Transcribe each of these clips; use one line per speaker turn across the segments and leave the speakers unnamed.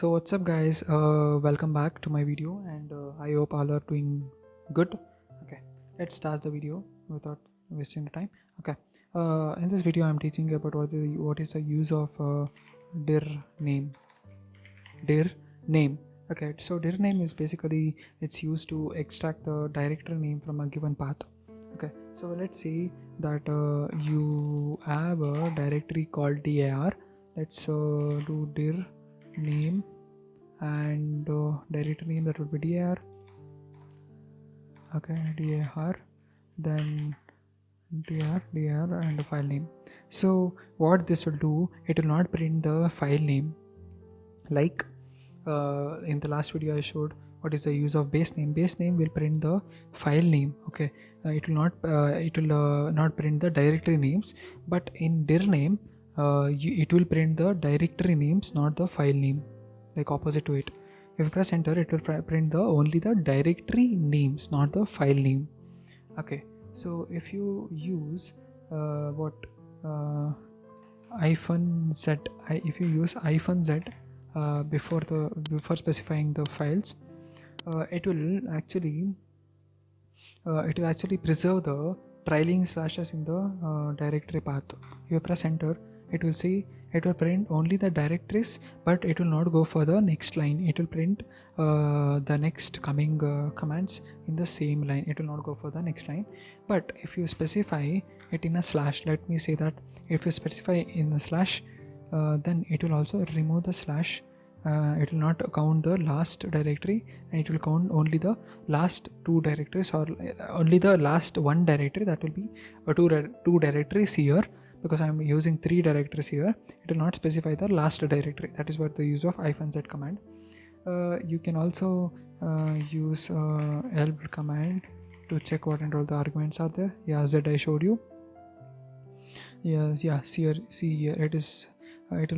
So what's up guys, welcome back to my video, and I hope all are doing good. Okay, let's start the video without wasting the time. Okay, in this video I'm teaching about what is the use of dir name. Dir name. Okay, so dir name is basically it's used to extract the directory name from a given path. Okay, so let's say that you have a directory called dir. Let's do dir name and directory name, that would be dir. Okay, dir, then dir and the file name. So what this will do, it will not print the file name like in the last video I showed what is the use of base name. Base name will print the file name. Okay, it will not print the directory names, but in dir name it will print the directory names, not the file name, like opposite to it. If you press enter, it will print the only the directory names, not the file name. Okay, so if you use what -z, if you use -z before specifying the files, it will actually preserve the trailing slashes in the directory path. If you press enter, it will say it will print only the directories, but it will not go for the next line. It will print the next coming commands in the same line. It will not go for the next line. But if you specify it in a slash, let me say that if you specify in a slash, then it will also remove the slash. It will not count the last directory, and it will count only the last two directories, or only the last one directory. That will be two directories here, because I am using 3 directories here. It will not specify the last directory. That is what the use of -z command. You can also use elb command to check what and all the arguments are there. Yeah, z I showed you. Yeah, see here it is. It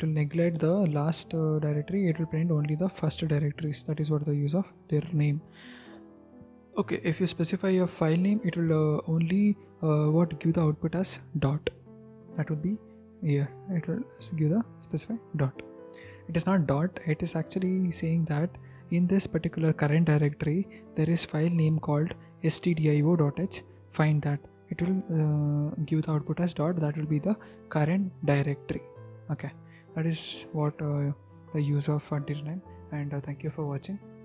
will neglect the last directory. It will print only the first directories. That is what the use of their name. Okay, if you specify a file name, it will only what give the output as dot. That would be here. It will give the specify dot. It is not dot. It is actually saying that in this particular current directory there is file name called stdio.h. Find that. It will give the output as dot. That will be the current directory. Okay, that is what the use of dirname. And thank you for watching.